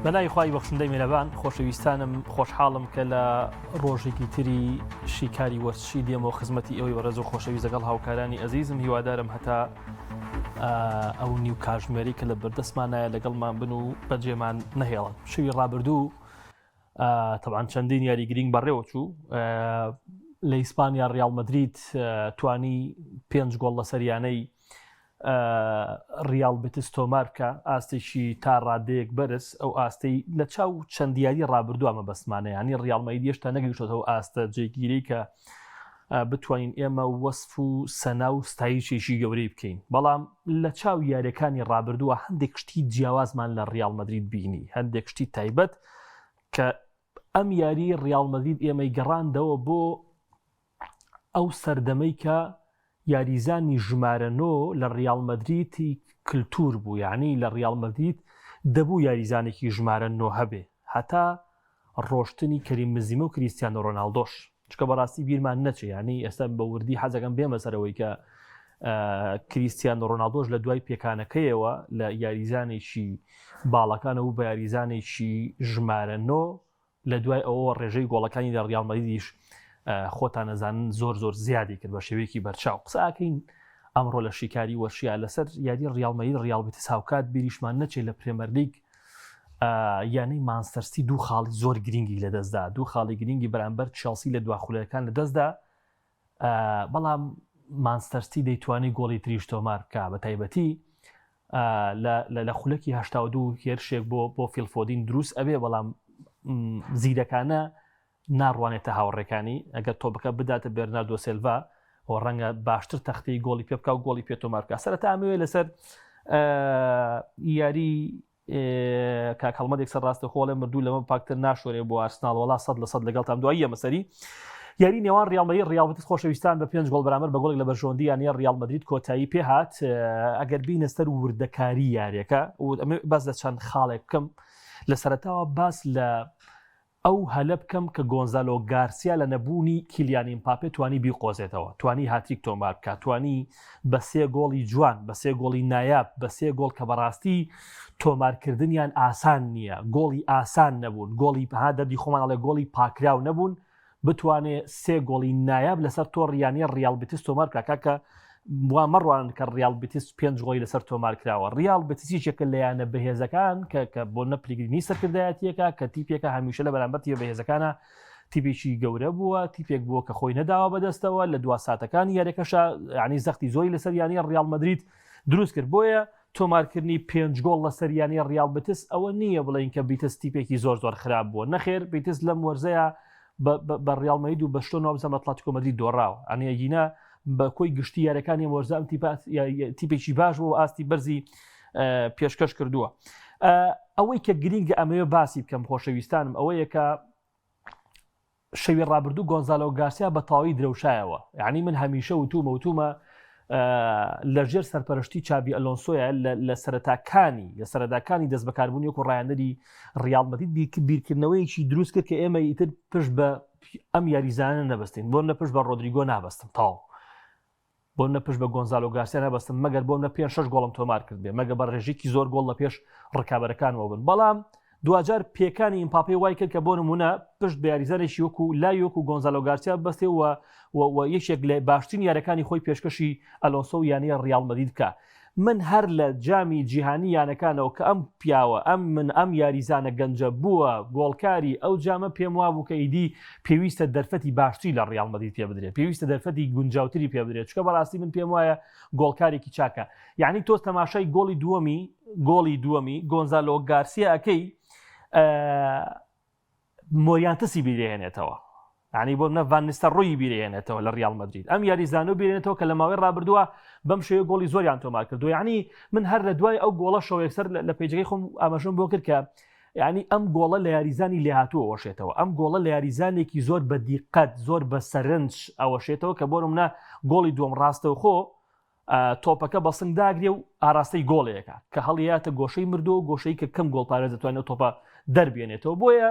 بەلای خی بەخشندەی میێرەبان خۆشەویستانم خۆشحاڵم کە لە ڕۆژێکی تری شیکاری وەرزشی دێمەوە خزمەتی ئەوەی بەڕێز و خۆشەویست لەگەڵ هاوکارانی ئەزیزم هیوادارم هەتا ئەو نیو کاژمێری کە لە بەردەستمانایە لەگەڵمان بن و بەجێمان نەهێڵن. شەوی ڕابردوو تەبعاً چەندین یاری گرنگ بەڕێوە چوو لە ئیسپانیا ڕیال مەدرید توانی 5 گۆڵ لە سەریانەی ریال بتس تۆمار بکە ئاستێکی تا ڕادەیەک بەرز ئەو ئاستەی لە چاو چەند دیاری ڕابردووە مەبەستمانە ینی ڕیال مەدرید هێشتا نەگەیشتەوە ئاستە جێگیری کە بتوانین ئێمە وەسف و سەنا و ستایشێکی گەورەی بکەین. بەڵام لە چاو یاریەکانی ڕابردووە هەندێک شتی جیاوازمان لە ریال مەدرید بینی، هەندێک شتی تایبەت کە ئەم یاری ریال مەدرید ئێمەی گەڕاندەوە بۆ ئەو سەردەمەی کە یاریزانی ژمارە 9 لە ریال مەدریدی کللتور بوو، یعنی لە ریال مەدرید دەبوو یاریزانێکی ژمارە 9 هەبێ هەتا ڕۆشتنی کەریم بنزیمە و کریستیانۆ ڕۆناڵدۆش، چکە بەڕاستی بیرمان نەچێ، ینی ئێستا بە وردی حەزەکەم بێمە سەرەوەی کە کریستیانۆ ڕۆناڵدۆش لە دوای پێکانەکەیەوە لە یاریزانێکی باڵەکانە و بە یاریزانێکی ژمارە 9 لە دوای ئەوە ڕێژەی گۆڵەکانی لە ریال مەدریدیش خۆتان نەزانن زۆر زیادی کرد بە شێوەیەکی بەرچاو. قساکەین ئەمڕۆ لە شیکاری وەرشیە لەسەر یاری ریال مەدرید ریال بتس هاوکات بیریشمان نەچێت لە پرێمەر لیگ یانەی مانچستەر دوو خاڵی زۆر گرنگی لەدەستدا، دوو خاڵی گرنگی بەرامبەر چێلسی لە دواخولەکان لەدەستدا، بەڵام مانچستەر دەیتوانی گۆڵی تریش تۆمار بکە بە تایبەتی لە خولەکی 82 هێرشێک بۆ فیلفۆدین دروست ئەبێ، بەڵام زیرەکانە ناڕوانێتە هاوڕێکانی ئەگەر تۆپەکە بداتە بێرناردۆ سیلڤا ئەو ڕەنگە باشتر تەختەی گۆڵی پێ بکە و گۆڵی پێ تۆمار بکە. سەرەتا ئەمەوێ لەسەر یاری کاک هەڵمەدێک سەر ڕاستە خۆڵێ مردوو لەمە پاکتر ناشۆرێ بۆ ئارسناڵ وەڵا 100% لەگەڵتان دوایی ئەمەسەری یاری نێوان ریال مەدرید ریال بتس خۆشەویستان بە 5 گۆڵ بەرامبەر بە گۆڵێک لە بەرژۆندی یانە ریال مەدرید کۆتایی پێهات. ئەگەر بینە سەر وردەکاری یاریەکە باس لە چەند خاڵێک بکەم لە سەرەتاوە باس لە ئەو هەلە بکەم کە گۆنزالۆ گارسیا لە نەبوونی کیلیان ئیمپاپێ توانی بیقۆزێتەوە، توانی هاتریک تۆمار بکات، توانی بە 3 گۆڵی جوان، بە 3 گۆڵی نایاب، بە 3 گۆڵ کە بەڕاستی تۆمارکردنیان ئاسان نییە، گۆڵی ئاسان نەبوون، گۆڵی پەها دەردی خۆمان ئەڵێ گۆڵی پاکراو نەبوون، بتوانێت 3 گۆڵی نایاب لەسەر تۆڕیانی ریال بتس تۆمار بکە کە وا مەڕوان کە ریال بتس 5 گۆڵی لەسەر تۆمار کراوە. ریال بتسیشێکە لەیانە بەهێزەکان کە بۆ نەپلیگرنی سەرکردایەتیەکە کە تیپێکە هەمیشە لە بەرامبەر بەهێزەکانە تیپێکی گەورە بووە، تیپێک بووە کە خۆی نەداوە بەدەستەوە لە دوا ساتەکانی یاریەکەشە، یعنی زەختی زۆری لەسەر یانی ریال مەدرید دروست کرد. بۆیە تۆمارکردنی 5 گۆڵ لەسەر یانی ریال بتس ئەوە نییە بڵێن کە بیتس تیپێکی زۆر خراپ بووە، نەخێر بیتس لەم وەرزەیە بە ریال مەدرید و بە شتۆ ناوزەمە ئەتلێتیکۆ مەدرید دۆڕاوە، ئەنیەگینە بە کۆی گشتی یاریەکانی وەرزەم تیپێکی باش بوو ئاستی بەرزی پێشکەش کردووە. ئەوەی کە گرنگە ئەمەوێ باسی بکەم خۆشەویستانم ئەوەیە کە شەوی ڕابردوو گۆنزالۆ گارسیا بە تەواوی درەوشایەوە، یعنی من هەمیشە وتومە لەژێر سەرپەرشتی چابی ئەلۆنسۆیە لە سەرەتاکانی دەست بەکاربوونی وەکو ڕایەندەری ریال مەدرید بیرکردنەوەیەکی دروست کرد کە ئێمە ئیتر پشت بە ئەم یاریزانە نەبەستین، بۆ نە پشت بە ڕۆدریگۆ نابەستم تاو، بۆ نە پشت بە گۆنزالۆ گارسیا نەبەستم مەگەر بۆ نە 5-6 گۆڵم تۆمار کرد بێ مەگە بە ڕێژێکی زۆر گۆڵ لە پێش ڕکابەرەکانەوە بن. بەڵام دوجار پێکانی ئیمپاپێ وای کرد کە بۆ نمونە پشت بە یاریزانێکی وەکو لایۆکو گۆنزالۆ گارسیا بەستێ و یەکێک لە باشترین یاریەکانی خۆی پێشکەشی ئەلۆنسۆ و یانی ریال مەدرید بکە. من هەر لە جامی جیهانی یانەکانەوە کە ئەم پیاوە ئەم یاریزانە گەنجە بووە گۆڵکاری ئەو جامە پێم وابوو کە ئیدی پێویستە دەرفەتی باشتری لە ریال مەدرید پێ بدرێت، پێویستە دەرفەتی گونجاوتری پێ بدرێت، چکە بەڕاستی من پێم وایە گۆڵکارێکی چاکە. یعنی تۆ تەماشای گۆڵی دووەمی گۆنزالۆ گارسیا ئەەکەی مۆریانتسی بیرێنێتەوە، ینی بۆ نە ڤان نیستەڕۆیی بیرێنێتەوە لە ریال مەدرید، ئەم یاریزانە بیرێنێتەوە کە لە ماوەی ڕابردووە بەم شێوەیە گۆڵی زۆریان تۆمار کردو. یعنی من هەر لە دوای ئەو گۆڵەشەوە یەکسەر لە پێیجەکەی خۆم ئاماژەم بۆ کرد کە یعنی ئەم گۆڵە لە یاریزانی لێهاتووە وەشێتەوە، ئەم گۆڵە لە یاریزانێکی زۆر بە دیقەت زۆر بە سەرنج ئەوەشێتەوە کە بۆ نمونە گۆڵی دووەم ڕاستەوخۆ تۆپەکە بە سنگ داگرێ و ئاراستەی گۆڵەیەکە کە هەڵیاتە گۆشەی مردو و گۆشەی کە کەم گۆڵ پارێز دەتوانێت تۆپە دەربێنێتەوە. بۆیە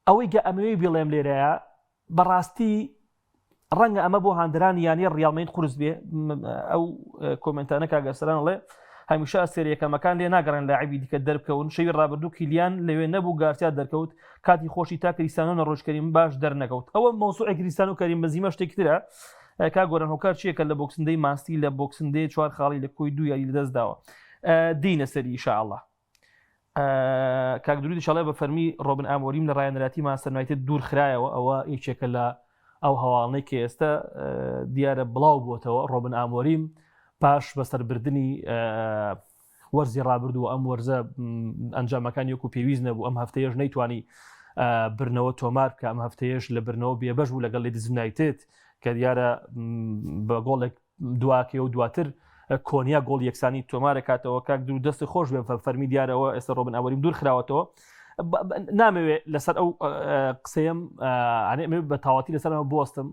ئەوەی کە ئەمەوەی بڵێم لێرەیە بەڕاستی ڕەنگە ئەمە بۆ هاندرانی یانی ریال مەدرید قورس بێ. ئەو کۆمنتانە کاگەسەران ئەڵێ هەمیشە سێریەکەمەکان لێ ناگەڕێن لاعبی دیکە دەربکەون. شەوی ڕابردوو کیلیان لەوێ نەبوو، گارسیا دەرکەوت، کاتی خۆشی تا کریستیانۆ نەڕۆژکەریم باش دەرنەکەوت. ئەوە مۆسوعی کریستیانۆ و کەریم بەنزیمە شتێکی ترە. کا گۆران هۆکار چیەکە لە بۆکسندەی ماستی لە بۆکسندەی 4 خاڵی لە کۆی 2 یاری لەدەست داوە. دینە سەری ئینشاءالله. کاک درودی شڵێ بە فەرمی ڕۆبن ئامۆریم لە ڕایەنەراتی مانچستەر یونایتد دوور خرایەوە. ئەوە یەکێکە لە ئەو هەواڵانەی کە ئێستا دیارە بڵاو بووتەوە. ڕۆبن ئامۆریم پاش بەسەربردننی وەرزی ڕابردووە ئەم وەرزە ئەنجامەکان یەک و پێویست نەبوو. ئەم هەفتەیەش نەیتوانی برنەوە تۆمار کە ئەم هەفتەیەش لە برنەوە بێبەش بوو لەگەڵ لیدز یونایتد کە دیارە بە گۆڵێک دواکێ و دواتر کۆنیا گۆڵ یەکسانی تۆمارەکاتەوە. کاک درود دەستی خۆش بێ فەرمی دیارەوە ئێستا ڕۆبن ئامۆریم دوور خراوەتەوە. نامەوێت لەسەر ئەو قسەیەم بە تاواتی لەسەرەوە بۆستم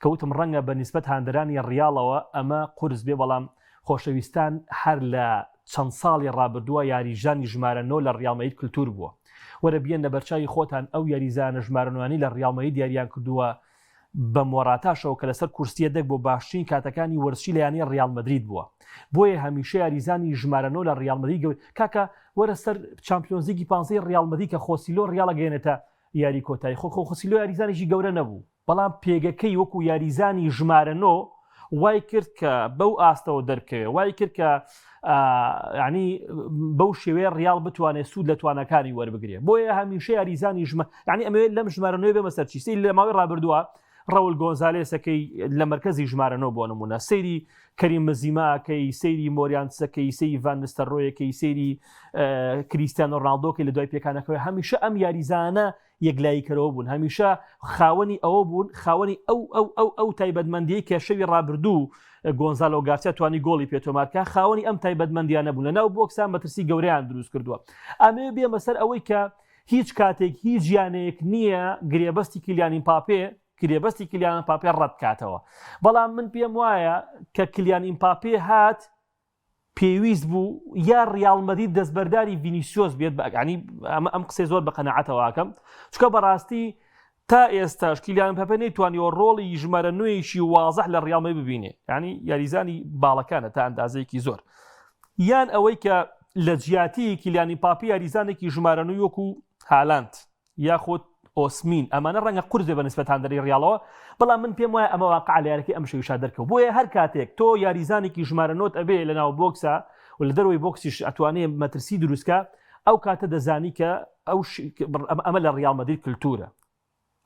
کەوتم ڕەنگە بە نیسبەت هاندەرانی ڕیاڵەوە ئەمە قورس بێ، بەڵام خۆشەویستان هەر لە چەند ساڵی ڕابردووە یاریژانی ژمارە 9 لە ڕیال مەدرید کلتور بووە. وەرە بیان لە بەرچاوی خۆتان ئەو یاریزانە ژمارەنوانی لە ڕیال مەدرید دیاریان کردووە بە مۆراتاشەوە کە لەسەر کورسیە دەک بۆ باشترین کاتەکانی وەرزی لە یانەی ڕیال مەدرید بووە. بۆیە هەمیشە یاریزانی ژمارە 9 لە ڕیال مەدرید گەورە. کاکە وەرە سەر چامپیۆنز لیگی 15 ڕیال مەدرید کە خۆسیلۆ ڕیاڵە گەێنێتە یاری کۆتایی. خۆسیلۆ یاریزانێکی گەورە نەبوو، بەڵام پێگەکەی وەکو یاریزانی ژمارە 9 وای کرد کە بەو ئاستەوە دەرکەوێ، وای کرد کە ینی بەو شێوەیە ڕیاڵ بتوانێت سوود لە توانەکانی وەربگرێ. بۆیە هەمیشە یاریزانی ینی ئەمەوێت لەم ژمارە 9 بێمە سەرچی. لە ماوەی ڕابردووە ڕەول گۆنزالێسەکەی لە مرکزی ژمارە 9 بۆ نمونە، سەیری کەریم بەنزیماکەی، سەیری مۆریانسەکەی، سەیری ڤان نیستەلڕۆیەکەی، سەیری کریستیانۆ ڕۆناڵدۆکەی لە دوای پێکانەکەی، هەمیشە ئەم یاریزانە یەکلاییکەرەوە بوون، هەمیشە خاوەنی ئەوە بوون، خاوەنی ئەو تایبەتمەندیەی کە شەوی ڕابردوو گۆنزالۆ گارسیا توانی گۆڵی پێتۆمارکە، خاوەنی ئەم تایبەتمەندیانە بوون. لەناو بۆکسان مەترسی گەورەیان دروست کردووە. ئەمێ بێمە سەر ئەوەی کە هیچ کاتێک هیچ ژیانەیەک نییە گرێبەستی کیلیان ئیمپاپێ کرێبەستی کیلیان ئیمپاپێ ڕەت کاتەوە. بەڵام من پێم وایە کە کیلیان ئیمپاپێ هات پێویست بوو یا ڕیال مەدرید دەستبەرداری ڤینیسیۆس بێت. ینی ئەم قسەی زۆر بە قەناعەتەوەکەم، چکە بەڕاستی تا ئێستاش کیلیان ئیمپاپێ نەیتوانیەوە ڕۆڵی ژمارە 9 وازەح لە ڕیال مەدرید ببینێ، ینی یاریزانی باڵەکانە تا ئەندازەیەکی زۆر. یان ئەوەی کە لە جیاتی کیلیان ئیمپاپێ یاریزانێکی ژمارە 9 وەکو هالاند یاخود ئۆسمین ئەمانە ڕەنگە قورس بێ بە نیسبەت هاندەری ڕیاڵەوە، بەڵام من پێم وایە ئەمە واقع لە یارەکەی ئەم شەویشا دەرکەوت. بۆیە هەر کاتێک تۆ یاریزانێکی ژمارە 9 ئەبێ لە ناو بۆکسە و لە دەروی بۆکسیش ئەتوانێت مەترسی دروستکە، ئەو کاتە دەزانی کە ئەمە لە ڕیال مەدرید کلتورە،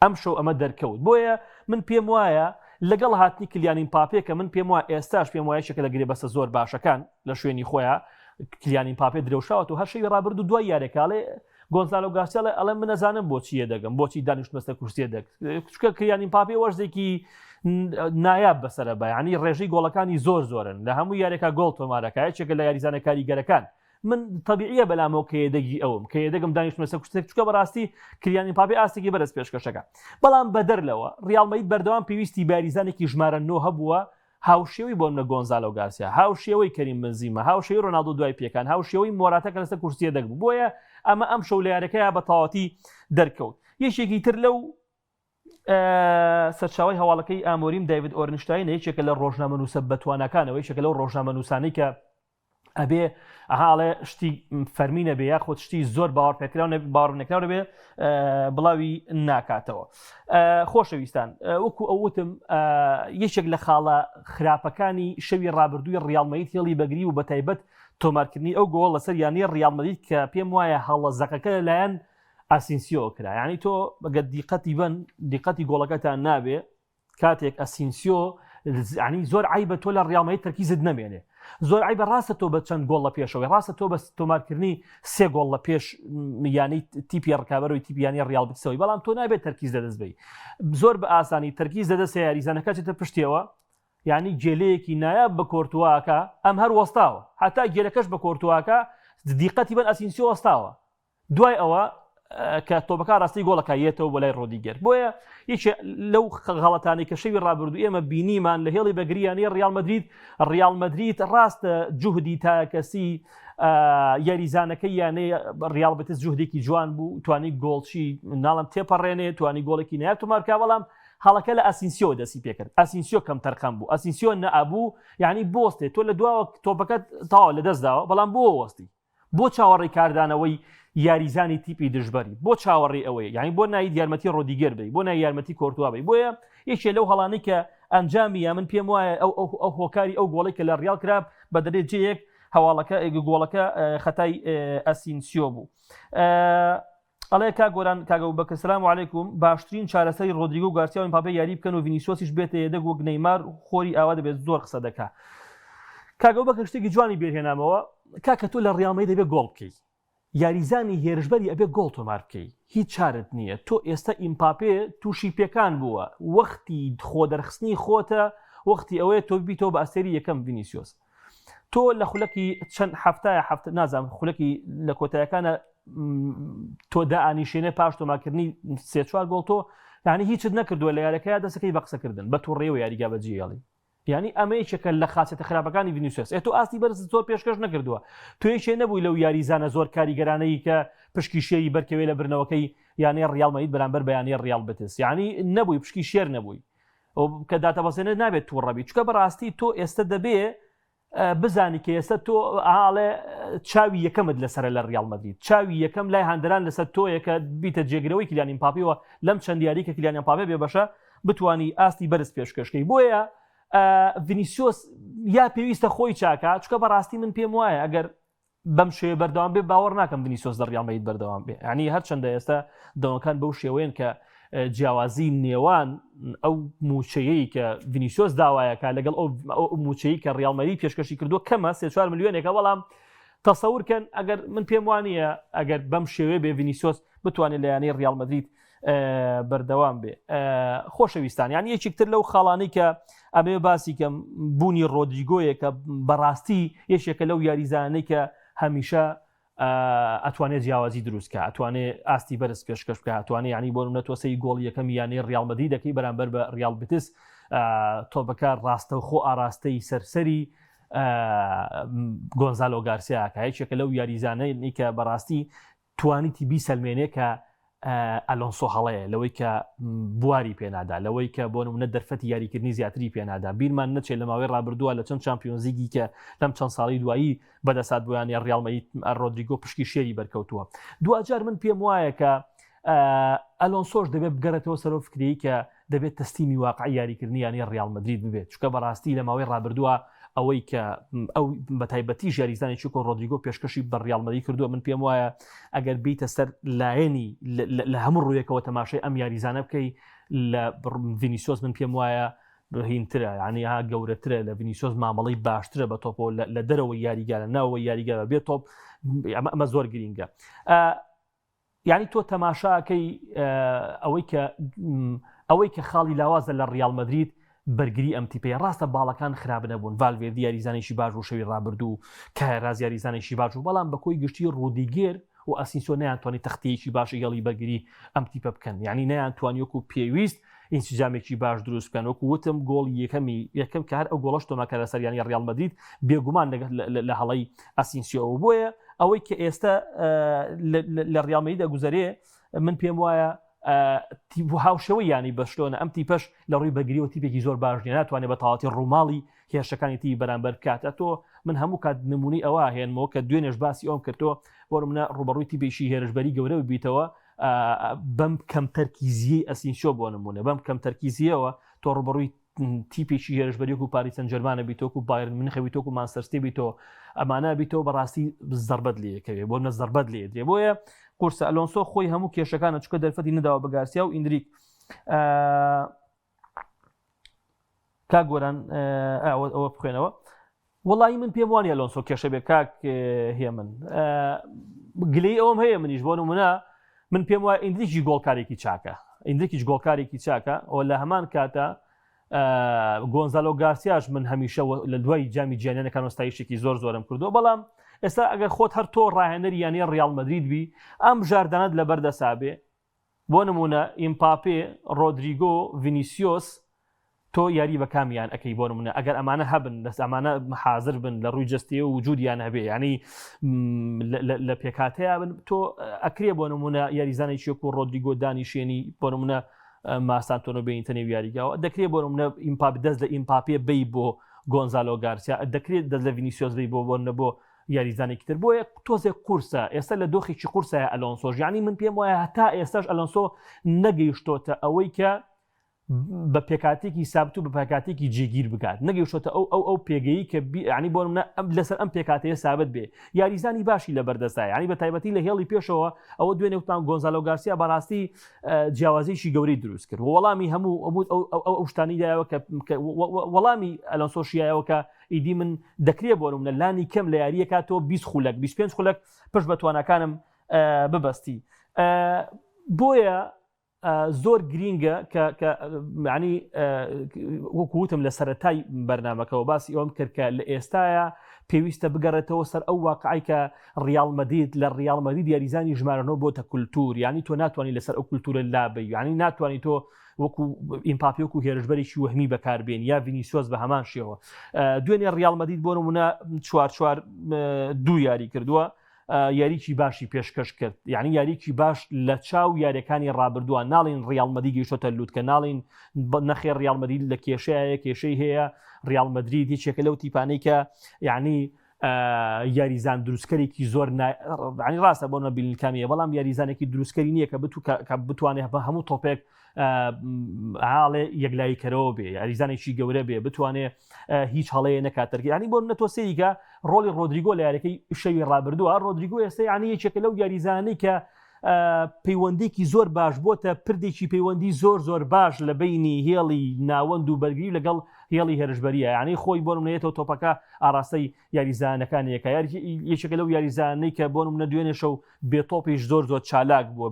ئەم شەو ئەمە دەرکەوت. بۆیە من پێم وایە لەگەڵ هاتنی کیلیان ئیمپاپێ کە من پێم وایە ئێستاش پێم وایە شەکە لە گرێبەستە زۆر باشەکان لە شوێنی خۆیان کیلیان ئیمپاپێ درێوشاوەوە هەر شەوی ڕابردوو دوای یارێکاڵێ گۆنزالۆ گارسیا ئەڵێ من نەزانم بۆچیە دەگەم، بۆچی دانیشتمەستە کورسیە دەک، چکە کیلیان ئیمپاپێ وەرزێکی نایاب بەسەرە بە، ینی ڕێژەی گۆڵەکانی زۆر زۆرن لە هەموو یارێکە گۆڵ تۆمارەکە، یەکێکە لە یاریزانە کاریگەرەکان. من طبیعیە بەلامەوە کە یێدەگی ئەوم کە یێدەگەم دانیشتمەستە کورسێک، چکە بەڕاستی کیلیان ئیمپاپێ ئاستێکی بەرز پێشکەشەکە. بەڵام بەدەرلەوە ڕیال مەدرید بەردەوام پێویستی بە یاریزانێکی ژمارە 9 هەبووە، هاوشێوی بۆ منە گۆنزالۆ گارسیا، هاوشێوەی کەریم بەنزیمە، هاوشێوی ڕۆناڵدۆ دوای پێکان، هاوشێوەی مۆراتە کە لەسەر کورسیە دەک بوو. بۆیە ئەمە ئەم شەو لە یارەکەیە بە تەواوەتی دەرکەوت. یەکێکی تر لەو سەرچاوی هەواڵەکەی ئامۆریم دایڤید ئۆرنشتاین یەکێکە لە ڕۆژنامە نووسە بەتوانەکانەوە، یەکێکە لەو ڕۆژنامە نووسانەی کە ئەبێ ئەهاڵێ شتی فەرمینە بێ یاخۆت شتی زۆر باوەڕ پێکراو باوەڕ نەکراو بێ بڵاوی ناکاتەوە. خۆشەویستان، وەکو ئەوتم یەکێک لە خاڵە خراپەکانی شەوی ڕابردووی ڕیال مەدرید هێڵی بەگری و بە تایبەت تۆمارکردنی ئەو گۆڵ لەسەر یانەی ڕیال مەدرید کە پێم وایە هەڵە زەقەکە لەلایەن ئاسینسیۆ کرا. ینی تۆ بەگە دیقەتی بن دیقەتی گۆڵەکەتان نابێ کاتێک ئەسینسیۆ ینی زۆر عیبە تۆ لە ڕیال مەدرید تەرکیزت نەمێنێ، زۆر عیبە ڕاستە تۆ بە چەند گۆڵ لە پێشەوەی، ڕاستە تۆ بە تۆمارکردنی 3 گۆڵ لە پێش یانی تیپی ڕکابەرەوەی تیپیانی ڕیال بکسەوەی، بەڵام تۆ نابێت تەرکیز دەدەست بی زۆر بە ئاسانی تەرکیز دەدەست یاریزانەکە چێتە پشتیەوە، یعنی جێلەیەکی نایاب بە کۆرتواکە ئەم هەر وەستاوە، هەتا گێلەکەش بە کۆرتواکە دیقەتی بن ئەسینسیۆ وەستاوە، دوای ئەوە کە تۆپەکە ڕاستی گۆڵەکایەتەوە بۆ لای ڕۆدیگەر. بۆیە یەکێ لەو غەڵەتانی کە شەوی ڕابردوو ئێمە بینیمان لە هێڵی بەگریانی ڕیال مەدرید ڕاستە جوهدی تاکەسی یاریزانەکەی یانەیە ڕیال بەتەس جوهدێکی جوان بوو، توانی گۆڵچی ناڵم تێپەڕێنێ، توانی گۆڵێکی نایاب تۆمارکا، بەڵام هەڵەکە لە ئەسینسیۆ دەسی پێکرد ئەسینسیۆ کەم تەرخەم بوو ئەسینسیۆ نەبوو یعنی بۆستێ تۆ لە دواوە تۆپەکەت تاوا لە دەستداوە بەڵام بۆ وەستی بۆ چاوەڕێی کاردانەوەی یاریزانی تیپی دژبەری بۆ چاوەڕێی ئەوەیە یعنی بۆ نایی یارمەتی ڕۆدیگەر بی بۆ نای یارمەتی کۆرتوا بی بۆیە یەکێ لەو هەڵانەی کە ئەنجامی یا من پێم وایە ئەو هۆکاری ئەو گۆڵی کە لە ڕیال کرا بە دەرێت جەیەک هەواڵەکە گۆڵەکە خەتای ئەسینسیۆ بوو. ئەڵێ کاگۆران کاگەو بەکە سلام عەلەیکوم باشترین چارەسەری ڕۆدریگۆ و گارسیا و ئیمباپێ یاری بکەن و ڤینیسیۆسیش بێتە یەدەک وەک نەیمار خۆری ئاوا دەبێت زۆر قسە دەکا. کاگەو بەکە شتێکی جوانی بێرهێنامەوە کاکە تۆ لە ڕیال مەدرید دەبێت گۆڵ بکەیت یاریزانی هێرشبەری ئەبێ گۆڵ تۆمار بکەیت هیچ چارت نییە تۆ ئێستا ئیمباپێ تووشی پێکان بووە وەختی خۆ دەرخستنی خۆتە وەختی ئەوەیە تۆ بیتەوە بە ئەستێری یەکەم ڤینیسیۆس تۆ لە خولەکی چەند هەفتایە نازانم خولەکی لە کۆتاییەکانە تۆ دائانیشێنێ پاش تۆمارکردنی 3-4 گۆڵ تۆ یعنی هیچت نەکردووە لە یاریەکەیە دەستەکەی بە قسەکردن بە تووڕێەوە یاریگا بەجێڵی یعنی ئەمە یەکێکە لە خاچێتە خراپەکانی ڤینیسیۆس تۆ ئاستی بەرز زۆر پێشکەش نەکردووە تۆ یەکێ نەبووی لەو یاریزانە زۆر کاریگەرانەی کە پشکی شێری بەرکەوێ لە برنەوەکەی یانەی ڕیال مەدرید بەرامبەر بە یانەی ڕیال بتس یعنی نەبووی پشکی شێر نەبووی کە داتەبەسێنێت نابێت تووڕەبی چکە بەڕاستی تۆ ئێستا دەبێ بزانی کە ئێستا تۆ ئاڵێ چاوی یەکەمت لەسەر لە ڕیال مەدرید چاوی یەکەم لای هەندەران لەسەر تۆیە کە بیتە جێگرەوەی کلیان ئیمباپێەوە لەم چەند دیاری کە کلیان ئیمباپێ بێ بەشە بتوانی ئاستی بەرز پێشکەشکەی بۆیە ڤینیسیۆس یا پێویستە خۆی چاکە چکە بەڕاستی من پێم وایە ئەگەر بەم شێوە بەردەوام بێ باوەڕ ناکەم ڤینیسیۆس لە ڕیال مەدرید بەردەوام بێ ینی هەرچەندە ئێستا دەوەکان بەو شێوەیەن کە جیاوازی نێوان ئەو موچەیەی کە ڤینیسیۆس داوایەکە لەگەڵ ئەو موچەیە کە ڕیال مەدرید پێشکەشی کردووە کەمە 3-4 ملیۆنێکە بەڵام تەسەورکەن ئەگەر من پێم وانە ئەگەر بەم شێوەیە بێ ڤینیسیۆس بتوانێت لە یانەی ڕیال مەدرید بەردەوام بێ خۆشەویستان یان یەکێکتر لەو خاڵانەی کە ئەبێ باسی کەم بوونی ڕۆدریگۆیە کە بەڕاستی یەکێکە لەو یاریزانەی کە هەمیشە ئەتوانێت جیاوازی دروستکە ئەتوانێت ئاستی بەرز پێشکەش بکە ئەتوانێت ینی بۆ نەتوەسەی گۆڵ یەکەم یانەی ڕیال مەدرید دەکەی بەرامبەر بە ڕیال بتس تۆپەکە ڕاستە و خۆ ئاراستەی سەرسەری گۆنزالۆ گارسیاکە یەکێکە لەو یاریزانەی کە بەڕاستی توانیتی بیسەلمێنێ کە ئەلۆنسۆ هەڵەیە لەوەی کە بواری پێنادا لەوەی کە بۆ نمونە دەرفەتی یاریکردنی زیاتری پێنادا بیرمان نەچێت لە ماوەی ڕابردووە لە چەند چامپیۆنزیگی کە لەم چەند ساڵی دوایی بەدەسات بۆیان یا ڕیال مەدرید ڕۆدریگۆ پشکی شێری بەرکەوتووە دوجار من پێم وایە کە ئەلۆنسۆش دەبێت بگەڕێتەوە سەرۆ فکری کە دەبێت تەستیمی واقعی یاریکردنی یانی ڕیال مەدرید ببێت چکە بەڕاستی لە ماوەی ڕابردووە ئەوەی کە ئەو بەتایبەتی ژاریزانی چووکۆ ڕۆدریگۆ پێشکەشی بە ڕیال مەدرید کردووە من پێم وایە ئەگەر بیتە سەر لایەنی لە هەموو ڕوویەکەوە تەماشای ئەم یاریزانە بکەی لە ڤینیسیۆس من پێم وایە هینترە یعنی ها گەورەترە لە ڤینیسیۆس مامەڵەی باشترە بە تۆپۆ لە دەرەوەی یاریگارە ناوەوەی یاریگارە بێت تۆپ ئەمە زۆر گرینگە یعنی تۆ تەماشاکەی ئەوەی کە خاڵی لاوازە لە ڕیال مەدرید بەرگری ئەم تیپەیە ڕاستە باڵەکان خراپ نەبوون ڤالڤێردی یاریزانێکی باش و شەوی ڕابردوو کایراز یاریزانێکی باش و بەڵام بەکۆی گشتی ڕۆدیگێر و ئەسینسیۆ نەیانتوانی تەختەیەکی باشی گەڵی بەرگری ئەم تیپە بکەن یعنی نەیانتوانی وەکو پێویست ئینسیجامێکی باش دروست بکەن وەکو وتم گۆڵی یەکەم کە هەر ئەو گۆڵەش تۆماکە لە سەریانی ڕیال مەدرید بێگومان لە هەڵەی ئەسینسیۆ بۆیە ئەوەی کە ئێستا لە ڕیال مەدرید دەگوزارێ من پێم وایە هاوشەوەی ینی بەشتۆنە ئەم تیپەش لە ڕووی بەگریەوە تیپێکی زۆر باش نیە ناتوانێت بە تەواوەتی ڕووماڵی هێرشەکانی تی بەرامبەر بکات تۆ من هەموو کات نمونەی ئەوە هێنمەوە کە دوێنێش باسی ئەوم کردەوە بۆ منە ڕوبەڕووی تیپێکی هێرشبەری گەورە ببیتەوە بەم کەم تەرکیزیی ئەسینسیۆ بۆ نمونە بەم کەم تەرکیزیەوە تۆ ڕوبەڕووی تیپێکی هێرشبەری و پاریس سەن ژەرمانە بیتۆک و بایرن منخەوی تۆک و مانچستەر بیتەوە ئەمانە بیتەوە بەڕاستی زەربەت لێکەوێ بۆ منە زەربەت لێدرێ بۆیە قورسە ئەلۆنسۆ خۆی هەموو کێشەکانە چکە دەرفەتی نەداوە بە گارسیا و ئیندریک کاگۆران ئەوە بخوێنەوە وەڵی من پێم وانە ئەلۆنسۆ کێشە بێ کاک هێ من گلەی ئەوم هەیە منیش بۆ نمونە من پێم وایە ئیندریکی گۆڵکارێکی چاکە ئیندریکیش گۆڵکارێکی چاکە ئەوە لە هەمان کاتە گۆنزالۆ گارسیاش من هەمیشە لە دوای جامی جیهانیانەکان وەستایشێکی زۆر زۆرم کردووە بەڵام ئێستا ئەگەر خۆت هەر تۆ ڕاهێنەری یانی ڕیال مەدرید بی ئەم ژاردانت لە بەردەسابێ بۆ نمونە ئیمباپێ ڕۆدریگۆ ڤینیسیۆس تۆ یاری بە کامیان ئەەکەی بۆ نمونە ئەگەر ئەمانە هەبن دەست ئەمانە حاضر بن لە ڕووی جستەیە و وجودیان هەبێ ینی لە پێکاتەیە بن تۆ ئەکرێ بۆ نمونە یاریزانێکی وەکو ڕۆدریگۆ دانیشێنی بۆ نمونە ماستانتۆنۆ بینتە نێو یاریگاوە دەکرێت بۆ منە ئیمپاپ دەست لە ئیمپاپێ بی بۆ گۆنزالۆ گارسیا دەکرێت دەست لە ڤینیسیۆس بی بۆ بۆ یاریزانێکی تر بۆیە تۆزێک قورسە ئێستا لە دۆخێکی قورسە ئەلۆنسۆ ینی من پێم وایە هەتا ئێستاش ئەلۆنسۆ نەگەیشتۆتە ئەوەی کە بە پێکاتێکی سابت و بە پێکاتێکی جێگیر بکات نەگەیشتۆتە ئەو پێگەیی کە ینی بۆ منە لەسەر ئەم پێکاتەیە سابت بێ یاریزانی باشی لە بەردەستای ینی بە تایبەتی لە هێڵی پێشەوە ئەوە دوێنێ وتان گۆنزالۆ گارسیا بەڕاستی جیاوازیشی گەورەی دروست کرد وەڵامی هەموو ئەو شتانیدایەوە کە وەڵامی ئەلۆنسۆشیایەوە کە ئیدی من دەکرێت بۆ منە لانی کەم لە یاریەکاتەوە 20 خولەک 25 خولەک پشت بە توانەکانم ببەستی بۆیە زۆر گرینگە کە ینی وەکوتم لە سەرەتای بەرنامەکەەوە باسی ئەوم کرد کە لە ئێستاە پێویستە بگەڕێتەوە سەر ئەو واقعی کە ڕیال مەدرید لە ڕیال مەدرید یاریزانی ژمارەنەوە بۆتە کولتور ینی تۆ ناتوانانی لەسەر ئەو کولتورە لابی ینی ناتوانانی تۆ وەکو ئیمپاپی وەکو هێرشبەرێکی وەهمی بەکاربێن یا ڤینیسیۆس بە هەمان شێوە دوێنێ ڕیال مەدرید بۆ نمونە 4-4 2 یاری کردووە یاریکی باشی پێشکەش کرد یعنی یاریکی باش لە چاو یاریەکانی ڕابردووە ناڵین ڕیال مەدرید گەیشتۆتە لووتکە ناڵین نەخێر ڕیال مەدرید لە کێشەیە کێشەی هەیە ڕیال مەدرید هیچێکە لەو تیپانەی کە یعنی یاریزان دروستکەرێکی زۆر ینی ڕاستە بۆ نەبیلکامیە بەڵام یاریزانێکی دروستکەری نییە کە بتوانێت بە هەموو تۆپێک عاڵێ یەکلاییکەرەوە بێ یاریزانێکی گەورە بێ بتوانێت هیچ هەڵەیە نەکاتەرگی ینی بۆ منە تۆ سەریکە ڕۆلی ڕۆدریگۆ لە یاریەکەی شەوی ڕابردووە ڕۆدریگۆ ئێستا ینی یەکێکە لەو یاریزانەی کە پەیوەندێکی زۆر باش بۆتە پردێکی پەیوەندی زۆر باش لە بینی هێڵی ناوەند و بەرگری لەگەڵ هێڵی هێرشبەریە ینی خۆی بۆ منێتەوە تۆپەکە ئاراستەی یاریزانەکانیەکە یەکێکە لەو یاریزانەی کە بۆ منە دوێنێ شەو بێتۆپیش زۆر چالاک بووە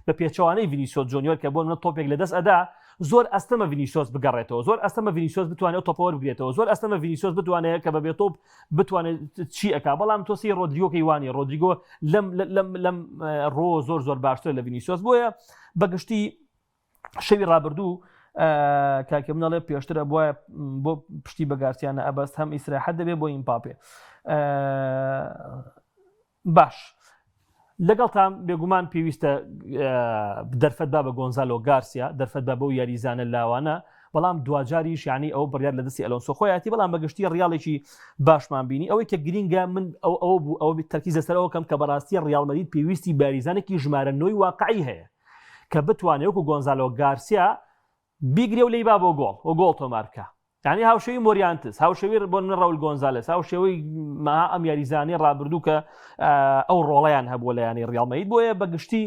بە پێچەوانەی ڤینیسیۆس جۆنیۆر کە بۆ منە تۆپێک لەدەست ئەدا زۆر ئەستەمە ڤینیسیۆس بگەڕێتەوە زۆر ئەستەمە ڤینیسیۆس بتوانێت تۆپەوە بگرێتەوە زۆر ئەستەمە ڤینیسیۆس بتوانێت کە بە بێتۆپ بتوانێت چی ئەکا بەڵام تۆسی ڕۆدریگۆکەی وانی ڕۆدریگۆ لەم ڕۆ زۆر باشتر لە ڤینیسیۆس بۆیە بەگشتی شەوی ڕابردوو کاکە منەڵێ پێشترە بۆیە بۆ پشتی بە گارسیانە ئەبەست هەم ئیسراحەت دەبێت بۆ ئیمپاپێ باش لەگەڵ تام بێگومان پێویستە دەرفەت با بە گۆنزالۆ گارسیا دەرفەت بە بەو یاریزانە لاوانە بەڵام دوجاریش ینی ئەو بڕیار لە دەستی ئەلۆنسۆ خۆیەتی بەڵام بەگشتی ڕیاڵێکی باشمان بینی ئەوەی کە گرینگە من ئەوە بوو ئەوە تەرکیزە سەرەوە کەم کە بەڕاستی ڕیال مەدرید پێویستی باریزانێکی ژمارە 9 واقعی هەیە کە بتوانێت وەکو گۆنزالۆ گارسیا بیگرێ و لەی با بۆ گۆڵ تۆمارکە ینی هاوشێوی مۆریانتس هاوشێوی بۆ من ڕەول گۆنزالێس هاوشێوەی ئەم یاریزانی ڕابردوو کە ئەو ڕۆڵەیان هەبووە لە ینی ڕیال مەدرید بۆیە بەگشتی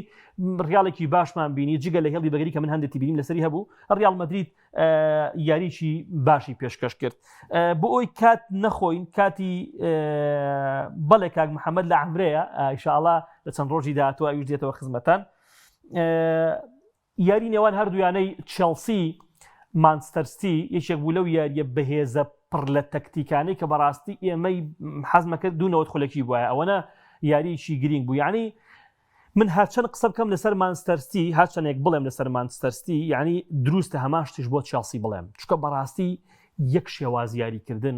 ڕیاڵێکی باشمان بینی جگە لە هێڵی بەگەری کە من هەندێکی بینیم لەسەری هەبوو ڕیال مەدرید یاریکی باشی پێشکەش کرد بۆ ئەوی کات نەخۆین کاتی بەڵێ کاک محەممەد لە عەمرەیە ئینشاءڵڵا لە چەند ڕۆژی داهاتوە ئەویش دێتەوە خزمەتان یاری نێوان هەردوویانەی چێلسی مانچستەر سیتی یەکێک بوو لەو یاریە بەهێزە پڕ لە تەکتیکانەی کە بەڕاستی ئێمەی حەزمەکرد دوونەوە خولەکی بووە ئەوەنە یاریکی گرنگ بوو یعنی من هەرچەند قسە بکەم لەسەر مانچستەر سیتی هەرچەندێک بڵێم لەسەر مانچستەر سیتی یعنی دروستە هەمان شتیش بۆ چێلسی بڵێم چونکە بەڕاستی یەک شێواز یاریکردن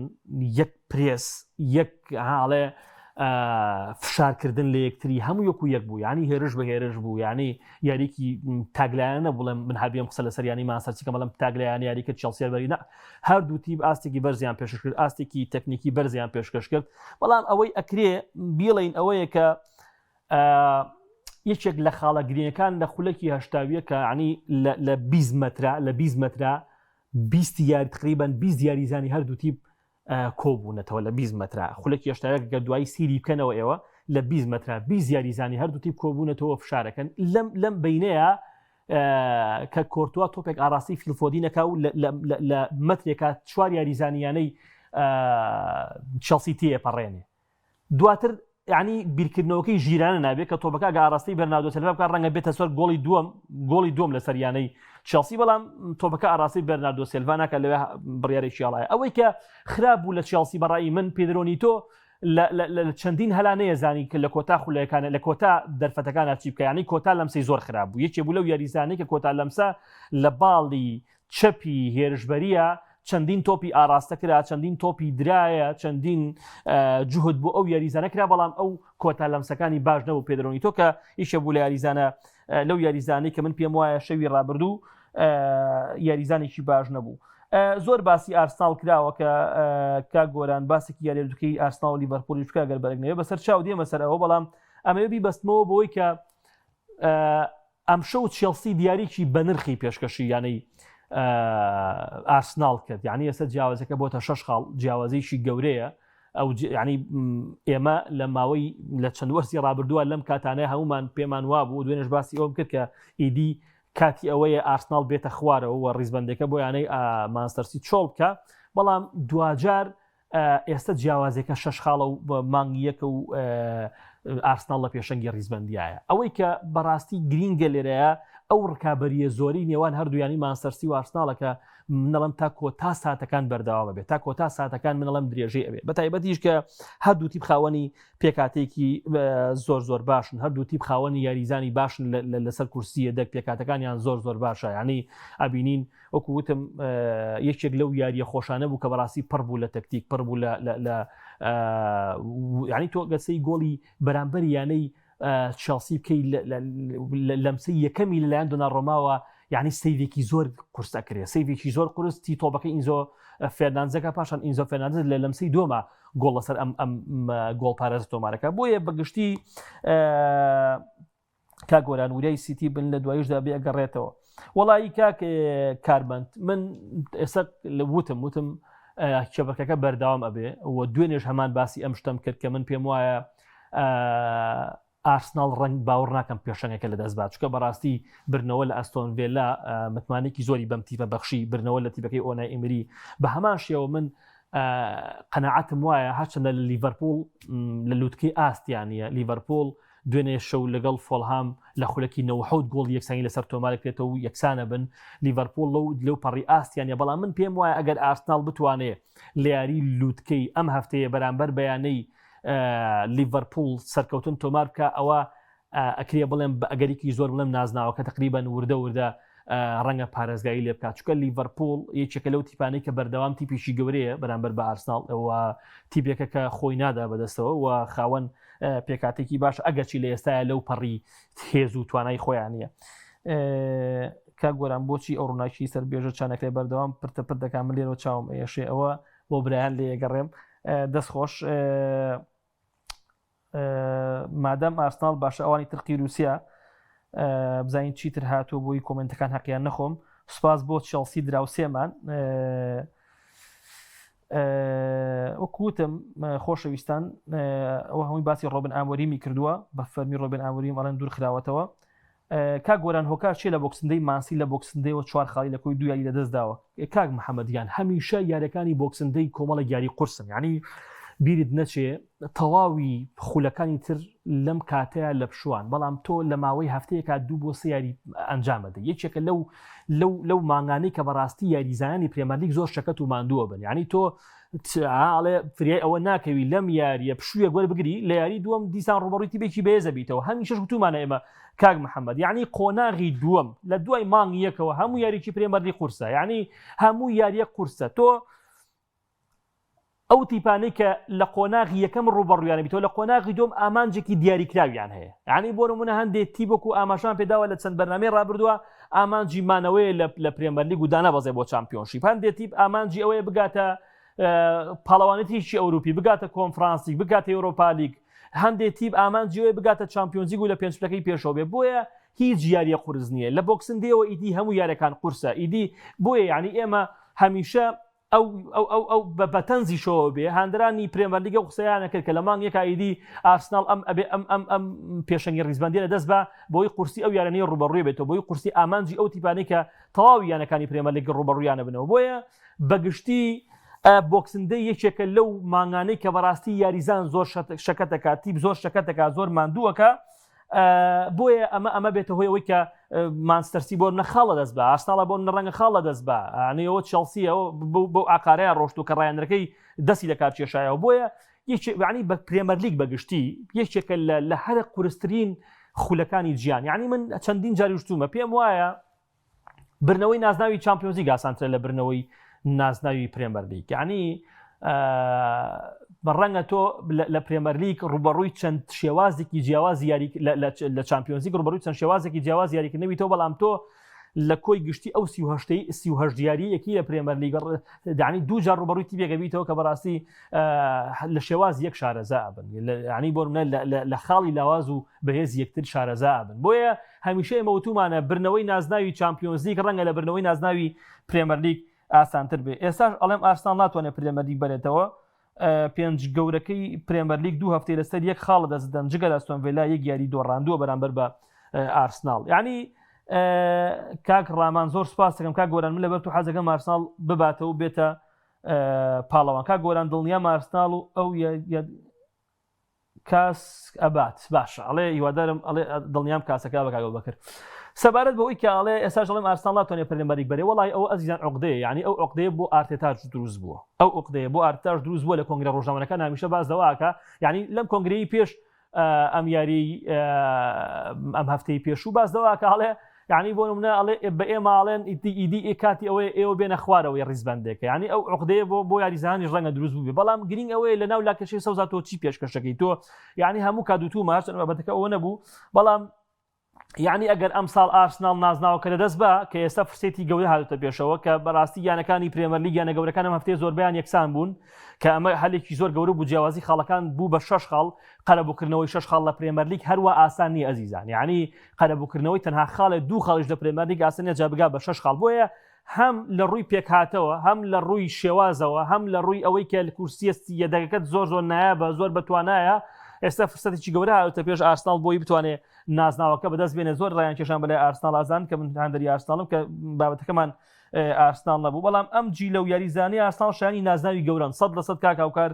یەک پرێس یەک هاڵێ فشارکردن لە یەکتری هەموو یەک و یەک بوو ینی هێرش بە هێرش بوو ینی یاریکی تاگلایانە بڵێم من هەبێم قسە لەسەر ینی مانچستەر بەڵام تاگلایان یاریکرد چێلسی بەری هەردوو تیپ ئاستێکی بەرزیان پێشکەش کرد ئاستێکی تەکنیکی بەرزیان پێشکەش کرد بەڵام ئەوەی ئەکرێ بیڵین ئەوەیە کە یەکێک لە خاڵە گرینەکان لە خولەکی هەشتاویە کە عنی لە 20 مەترا 20 یاری تقریبا 20 یاریزانی هەردوو تیپ کۆبوونەتەوە لە 20 مەترا خولەکی هەشتاویە کە دوایی سیری بکەنەوە ئێوە لە 20 مەترا 20 یاریزانی هەردوو تیپ کۆبوونەتەوە فشارەکەن لەم بینەیە کە کۆرتوا تۆپێک ئاراستی فیلفۆدینەکە و لە مەترێکە 4 یاریزانیانەی چێلسی تێپەڕێنێ دواتر ینی بیرکردنەوەکەی ژیرانە نابێت کە تۆپەکە ئاراستی بەرناردۆ سیلڤا بکات ڕەنگە بێتە سەر گۆڵی دووەم لە سەریانەی چێلسی بەڵام تۆپەکە ئاراستی بەرناردۆ سیلڤا ناکات لەوێ بڕیارێکی هەڵایە ئەوەی کە خراپ بوو لە چێلسی بەڕای من پێدرۆ نیتۆ لە چەندین هەلانەیە زانی کە لە کۆتا خولەکانە لە کۆتا دەرفەتەکانە چی بکە ینی کۆتا لەمسەی زۆر خراپ بوو یەکێ بوو لەو یاریزانەی کە کۆتا لەمسا لە باڵی چەپی هێرشبەریە چەندین تۆپی ئاراستە کرا چەندین تۆپی درایە چەندین جوهد بۆ ئەو یاریزانە کرا بەڵام ئەو کۆتا لەمسەکانی باش نەبوو پێدرۆنی تۆ کە ئیشە بوو لە یاریزانە لەو یاریزانەی کە من پێم وایە شەوی ڕابردوو یاریزانێکی باش نەبوو. زۆر باسی ئارسنال کراوە کە گۆران باسێکی یاریدوکەی ئارسنال و لیڤەرپوڵی بکە گەر بەرگنەوە بەسەر چاو دێمە سەرەوە بەڵام ئەمەوێ بیبەستمەوە بۆی کە ئەم شەو چێلسی دیاریکی بە نرخی پێشکەشی یانەی ئارسنال کرد یعنی ئێستا جیاوازەکە بۆتە 6 خاڵ جیاوازەیەکی گەورەیە ئەو ینی ئێمە لە ماوەی لە چەند وەرسی ڕابردووە لەم کاتانەیە هەمومان پێمان وابوو دوێنێش باسی ئەوم کرد کە ئیدی کاتی ئەوەیە ئارسنال بێتە خوارەوە و ڕیزبەندەکە بۆ یانەی مانچستەر چۆڵ بکە بەڵام دوجار ئێستا جیاوازێکە 6 خاڵە و مانگیەکە و ئارسنال لە پێشەنگی ڕیزبەندیایە ئەوەی کە بەڕاستی گرینگە لێرەیە ئەو ڕکابەریە زۆری نێوان هەردوویانی مانچستەر و ئارسنالەکە منەڵم تا کۆتا ساتەکان بەردەوامە بێت تا کۆتا ساتەکان منەڵم درێژەی ئەبێت بەتایبەتیش کە هەردوو تیپ خاوەنی پێکاتێکی زۆر باشن هەردوو تیپ خاوەنی یاریزانی باشن لەسەر کورسیە دەک پێکاتەکانیان زۆر باشە یعنی ئەبینین وەکو وتم یەکێک لەو یاریە خۆشانە بوو کە بەڕاستی پڕ بوو لە تەکتیک پڕ بوو لە ینی تۆ گەسەی گۆڵی بەرامبەر یانەی چێلسی بکەی لەمسەی یەکەمی لەلایەن دۆناڕۆماوە یعنی سەیڤێکی زۆر قورس ئەکرێ سەیڤێکی زۆر قورستی تۆپەکەی ئینزۆ فێرناندزەکە پاشان ئینزۆ فێرناندز لە لەمسەی دۆمە گۆڵ لەسەر ئەم گۆڵ پارێز تۆمارەکە بۆیە بەگشتی کاک گۆران وریای سیتی بن لە دواییشدا بێ ئەگەڕێتەوە وەڵی کاک کاربند من ئێستا وتم کێبەرکەکە بەردەوام ئەبێ و دوێنێش هەمان باسی ئەم شتم کرد کە من پێم وایە ئارسنال ڕنگ باوەڕ ناکەم پێشەنگەکە لە دەست بات چکە بەڕاستی برنەوە لە ئەستۆن ڤیلا متمانێکی زۆری بەم تیپە بەخشی برنەوە لە تیپەکەی ئۆنای ئێمری بە هەمان شێوە من قەناعەتم وایە هەرچەندە لە لیڤەرپوڵ لە لووتکەی ئاستیانە لیڤەرپوڵ دوێنێ شەو لەگەڵ فۆڵهام لە خولەکی 90 گۆڵ یەکسانی لەسەر تۆمارێکێتەوە و یەکسانە بن لیڤەرپوڵ لەو پەڕی ئاستیانە بەڵام من پێم وایە ئەگەر ئارسنال بتوانێت لە یاری لووتکەی ئەم هەفتەیە بەرامبەر بەیانەی لیڤەرپوڵ سەرکەوتن تۆمار بکە ئەوە ئەکرێ بڵێم بە ئەگەریکی زۆر بڵێم نازناوەکە تقریبان وردە ڕەنگە پارێزگایی لێ بکات چکە لیڤەرپوڵ یەکێکە لەو تیپانەی کە بەردەوام تیپیشی گەورەیە بەرامبەر بە ئارسنال ئەوە تیپێکە کە خۆی نادا بەدەستەوە و خاوەن پێکاتێکی باش ئەگەچی لە ئێستاە لەو پەڕی هێز و توانای خۆیان نیە کاک گۆران بۆچی ئەو ڕووناکی سەر بێژە چانەکەی بەردەوام پرتەپەر دەکام لێرەوە چاوم ئێشێ ئەوە بۆ برایان لێ گەڕێم دەستخۆش مادام ئارسنال باشە ئەوانی ترقی رووسیا بزانین چیتر هاتووە بۆی کۆمنتەکان حەقیان نەخۆم سوپاس بۆ چێلسی دراوسێمان وەکوتم خۆشەویستان ئەوە هەمووی باسی ڕۆبن ئامۆریمی کردووە بە فەرمی ڕۆبن ئامۆریم ئەڵێن دوور خراوەتەوە کاک گۆران هۆکار چێ لە بۆکسندەی مانسی لە بۆکسندەیەوە 4 خاڵی لە کۆی دویاری لەدەستداوە کاک محەممەدیان هەمیشە یاریەکانی بۆکسندەی کۆمەڵە یاری قورسن یعنی بیرت نەچێ تەواوی خولەکانی تر لەم کاتەیە لە پشوان بەڵام تۆ لە ماوەی هەفتەیەکات 2 بۆ 3 یاری ئەنجامەدە یەکێکە لەو مانگانەی کە بەڕاستی یاریزانانی پرێمەرلیگ زۆر شەکەت و ماندووە بن یعنی تۆ ئاڵێ فریای ئەوە ناکەوی لەم یاریە پشوویە گوەر بگری لە یاری دووەم دیسان ڕۆبەڕووی تیبێکی بەهێزە بیتەوە هەمیشەش گوتومانە ئێمە کاک محەممەد یعنی قۆناغی دووەم لە دوای مانگ یەکەوە هەموو یاریکی پرێمەرلیگ قورسە یعنی هەموو یاریە قورسە تۆ ئەو تیپانەی کە لە قۆناغی یەکەم ڕوبەڕوویانە بیتەوە لە قۆناغی دۆم ئامانجێکی دیاریکراویان هەیە یعنی بۆ نمونە هەندێک تیبۆک و ئاماژان پێداوە لە چەند بەرنامەی ڕابردووە ئامانجی مانەوەیە لە پرێمەرلیگ و دانەبەزێ بۆ چامپیۆنشیپ هەندێک تیپ ئامانجی ئەوەیە بگاتە پاڵەوانێتیشی ئەوروپی بگاتە کۆنفرانسی بگاتە ئەوروپا لیگ هەندێک تیپ ئامانجی ئەوەیە بگاتە چامپیۆنز لیگ و لە پێنجپلەکەی پێشەوە بێ بۆیە هیچ یاریە قورس نییە لە بۆکسندەوە ئیدی هەموو یاریەکان قورسە ئیدی بۆیە یعنی ئێمە هەمیشە ئەو بەتەنزی شەوە بێ هاندرانی پرێمەرلیگە قسەیانە کرد کە لە مانگ یەک ئایدی ئارسنال ئەم پێشەنگی ڕیزبەندی لە دەست بە بۆی قورسی ئەو یارانەی ڕوبەڕووی بێتەوە بۆی قورسی ئامانجی ئەو تیپانەی کە تەواوی یانەکانی پرێمەرلیگ ڕوبەڕوویانە بنەوە بۆیە بەگشتی بۆکسندەی یەکێکە لەو مانگانەی کە بەڕاستی یاریزان زۆر شەکەتەکە تیپ زۆر شەکەتەکە زۆر ماندووەکە بۆیە ئەمە بێتە هۆیەوەی کە مانچستەر بۆ نەخاڵە دەست بە ئارسناڵە بۆ ڕەنگە خاڵە دەست بە ئەوە چێلسیەوە بۆ ئاقارەیە ڕۆشت و کە ڕایەنەکەی دەستی لە کار کێشایەوە بۆیە یعنی بە پرێمەرلیگ بەگشتی یەکێکە لە هەرە قورسترین خولەکانی گیان یعنی من چەندین جاری وشتومە پێم وایە برنەوەی نازناوی چامپیۆنز لیگ ئاسانترە لە برنەوەی نازناوی پرێمەر لیگ یعنی بەڕەنگە تۆ لە پرێمەر لیگ ڕوبەڕووی چەند شێوازێکی جیاواز لە چامپیۆنز لیگ ڕوبەڕووی چەند شێوازێکی جیاواز یاریکردنەوەی تۆ بەڵام تۆ لە کۆی گشتی ئەو 38 دیاریەکی لە پرێمەر لیگ دانی دوو جار ڕوبەڕووی تیبێکە بیتەوە کە بەڕاستی لە شێواز یەک شارەزا بن ینی بۆ لە خاڵی لاواز و بەهێز یەکتر شارەزا بن بۆیە هەمیشە ئێمە وتومانە برنەوەی نازناوی چامپیۆنز لیگ ڕەنگە لە برنەوەی نازناوی پرێمەر لیگ ئاسانتر بێ ئێستاش ئەڵێم ئارسنال ناتوانێت پرێمەر لیگ بێتەوە پێنج گەورەکەی پرێمەر لیگ دوو هەفتەی لەسەر یەک خاڵە دەستدەن جگە لە ئەستۆن ڤیلا یەک یاری دۆڕاندووە بەرامبەر بە ئارسنال یعنی کاک ڕامان زۆر سپاس دەکەم کاک گۆران من لەبەر تو حەزەکەم ئارسنال بباتەوە بێتە پاڵەوان کاک گۆران دڵنیام ئارسنال و ئەو کاس ئەبات باشە ئەڵێ هیوادارم ئەڵێ دڵنیام کاسەکە بەکاگەڵ بکرد سەبارەت بەوەی کە ئەڵێ ئێستاش دەڵێم ئارسنال ناتوانێت پرێمەر لیگ بەرێ وەڵای ئەو ئەزیزان عقدەیە یعنی ئەو عقدەیە بۆ ئارتێتاش دروست بووە ئەو عقدەیە بۆ ئارتێتاش دروست بووە لە کۆنگرە ڕۆژنامەکان هەمیشە باس دەواکە یعنی لەم کۆنگرەی پێش ئەم یاری ئەم هەفتەی پێشوو باس دەواکە هەڵێ یعنی بۆ نمونە ئەڵێ بە ئێماڵێن ئیدی کاتی ئەوەیە ئێوە بێنە خوارەوەی ڕیزبەندێکە یعنی ئەو عقدەیە بۆ یاریزانانی ڕەنگە دروست بوو بێ بەڵام گرنگ ئەوەیە لە ناو لاکەشەی سەوزات تۆ چی پێشکەشەکەی تۆ یعنی هەموو کادوتوو ماچ بابەتەکە ئەوە نەبوو بەڵام یعنی ئەگەر ئەم ساڵ ئارسنال نازناوەکە لەدەست بە کە ئێستا فرسێتی گەورە هاتوتە پێشەوە کە بەڕاستی یانەکانی پرێمەر لیگ یانە گەورەکان ئەم هەفتەیە زۆربیان یەکسان بوون کە ئەمە هەلێکی زۆر گەورە بوو جیاوازی خاڵەکان بوو بە 6 خاڵ قەرەبووکردنەوەی 6 خاڵ لە پرێمەر لیگ هەروە ئاسان نیە ئەزیزان یعنی قەرەبووکردنەوەی تەنها خاڵێ دوو خاڵیش لە پرێمەر لیگ ئاسان نیە جابگا بە 6 خاڵ بۆیە هەم لە ڕووی پێکهاتەوە هەم لە ڕووی شێوازەوە هەم لە ڕووی ئەوەی کە لە کورسیەستی یەدەگەکەت زۆر نایە زۆر بەتوانایە ئێستا فرسەتێکی گەورە هاتوتە پێش ئارسنال بۆی بتوانێت نازناوەکە بەدەست بێنێ زۆر ڕایان کێشان بەلای ئارسنال ئازان کە من هەندێری ئارسنالم کە بابەتەکەمان ئارسنال نەبوو بەڵام ئەم جیلە و یاریزانی ئارسنال شایانی نازناوی گەورن 100% کاکاوکار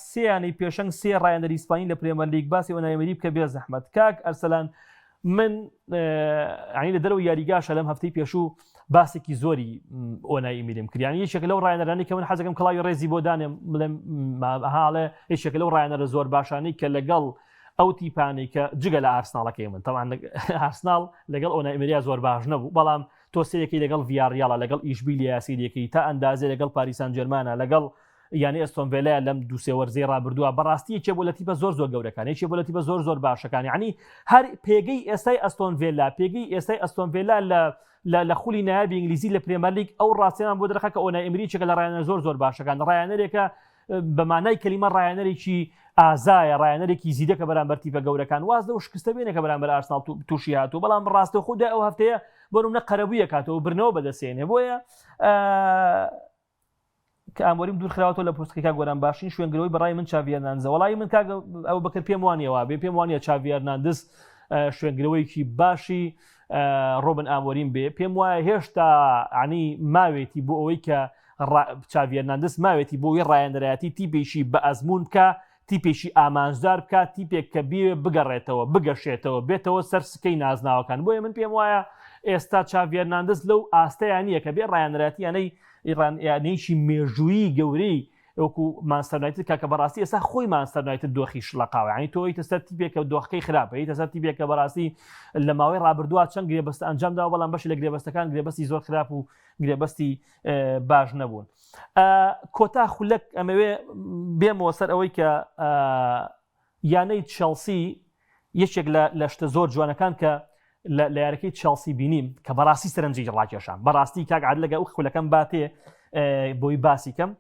سێیانەی پێشەنگ سێ ڕایەندەری ئیسپانی لە پرێمەر لیگ باسی ئۆنایمەری بکە بێ زەحمەت کاک ئەرسەلان من ینی لە دەرەوە یاریگاشە لەم هەفتەی پێشوو باسێکی زۆری ئۆنایی میریم کردیانی یەکێکە لەو ڕایەنەرانی کە من حەزەکەم کڵاوی ڕێزی بۆ دانێم بڵێم هاڵێ یەکێکە لەو ڕایەنەرە زۆر باشانەی کە لەگەڵ ئەو تیپانەی کە جگە لە ئارسناڵەکەی من تەوان ئارسنال لەگەڵ ئۆنایمەریە زۆر باش نەبوو بەڵام تۆ سێرێکی لەگەڵ ڤیاریاڵە لەگەڵ ئیشبیلی یاسیریەکەی تا ئەندازێ لەگەڵ پاریسان جەرمانە لەگەڵ یعنی ئەستۆن ڤیلا لەم دوو سێ وەرزەی ڕابردووە بەڕاستی یەکێ بۆ لە تیپە زۆر گەورەکان یەکێ بۆ لە تیپە زۆر باشەکان یعنی هەر پێگەی ئێستای ئەستۆن ڤیلا پێگەی ئێستای ئەستۆن ڤیلا لە خولی نایابی ئینگلیزی لە پرێمەر لیگ ئەو ڕاستیان بۆ دەرەخە کە ئۆنایمەری چێکە لە ڕایەنەر زۆر باشەکان ڕایەنەرێکە بە مانای کەلیمە ڕایەنەرێکی ئازایە ڕایەنەرێکی زیدەکە بەرامبەر تیپە گەورەکان واز و شکستە بێنێکە بەرامبەر ئارسنال تووشی هاتوو بەڵام ڕاستە خوددا ئەو هەفتەیە بۆ نمونە قەرەبوویە کاتەوە برنەوە بەدەستێنێ بۆیە کە ئامۆریم دوور خراوەوە لە پۆستەکە گۆران باشین شوێنگرەوەی بەڕای من چاڤی هەرناندزە وەڵی من کاک ئەو بەکرد پێم وانیەوە بێ پێم وانە چاڤی هەرناندز شوێنگرەوەیکی باشی ڕۆبن ئامۆریم بێ پێم وایە هێشتا عنی ماوێتی بۆ ئەوەی کە چاڤی هەرناندز ماوێتی بۆ ئەوەی ڕایەندەرایەتی تیپێکی بە ئەزمون بکە تیپێکی ئامانجدار بکات تیپێک کە بێ بگەڕێتەوە بگەشێتەوە بێتەوە سەر سکەی نازناوەکان بۆیە من پێم وایە ئێستا چاڤی هەرناندز لەو ئاستەیان نییە کە بێ ڕایەندەرایەتی یانەیەکی مێژوویی گەورەی وەکو مانچستەر یونایتد کاکە بەڕاستی ئێستا خۆی مانچستەر یونایتد دۆخی شڵەقاوە ینی تۆ ئیتە سەر تیپێکە دۆخەکەی خراپە ئیتە سەر تیپێکە بەڕاستی لە ماوەی ڕابردووە چەند گرێبەستە ئەنجامداوە بەڵام بەشی لە گرێبەستەکان گرێبەستی زۆر خراپ و گرێبەستی باش نەبوون کۆتا خولەک ئەمەوێ بێمەوە سەر ئەوەی کە یانەی چێلسی یەکێک لە شتە زۆر جوانەکان کە لە یارەکەی چێلسی بینیم کە بەڕاستی سەرنجی ڕاکێشان بەڕاستی کاک عادل لەگە ئەو خولەکەم باتێ بۆی باسی کەم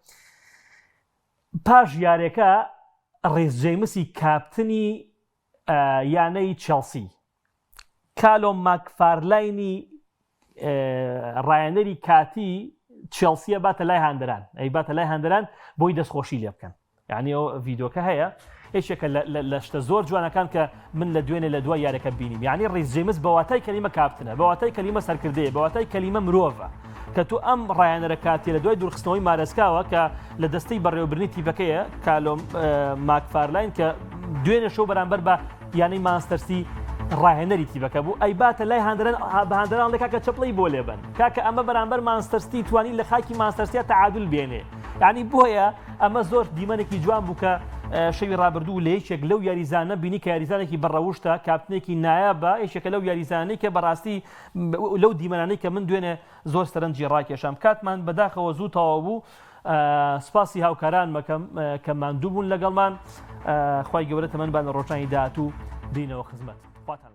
پاش یارێکە ڕێز جەیمسی کاپتنی یانەی چێلسی کالۆم ماکفارلاینی ڕایەنەری کاتی چێلسیە باتە لای هاندەران ئەی باتە لای هاندەران بۆی دەستخۆشی لێ بکەن یعنی ئەو ڤیدۆکە هەیە هیچێکە لە شتە زۆر جوانەکان کە من لە دوێنێ لە دوای یارەکە بینیم یعنی ڕێز جەیمس بەواتای کەلیمە کاپتنە بەواتای کەلیمە سەرکردەیە بەواتای کەلیمە مرۆڤە کە تو ئەم ڕایەنەرە کاتی لە دوای دوورخستنەوەی مارەسکاوە کە لە دەستەی بەڕێوەبرنی تیپەکەیە کالۆم ماکفارلاین کە دوێنێ شەو بەرامبەر بە یانەی مانچستەرسی ڕاهێنەری تیپەکە بوو ئەی باتە لای هاندەران لە کاکە چەپڵی بۆ لێبن کاکە ئەمە بەرامبەر مانچستەرسی توانی لە خاکی مانچستەرسیا تەعادل بێنێ یعنی بۆیە ئەمە زۆر دیمەنێکی جوان بوو کە شەوی ڕابردوو لە یەکێک لەو یاریزانە بینی کە یاریزانێکی بەڕەوشتە کاپتنێکی نایابە یەکێکە لەو یاریزانەی کە بەڕاستی لەو دیمەنانەی کە من دوێنێ زۆر سەرنجی ڕاکێشام کاتمان بەداخەوە زوو تەواو بوو سپاسی هاوکاران مەکەم کە ماندوو بوون لەگەڵمان خی گەورە تەمەنبان لە ڕۆژانی داهاتوو بینەوە خزمەت خواتان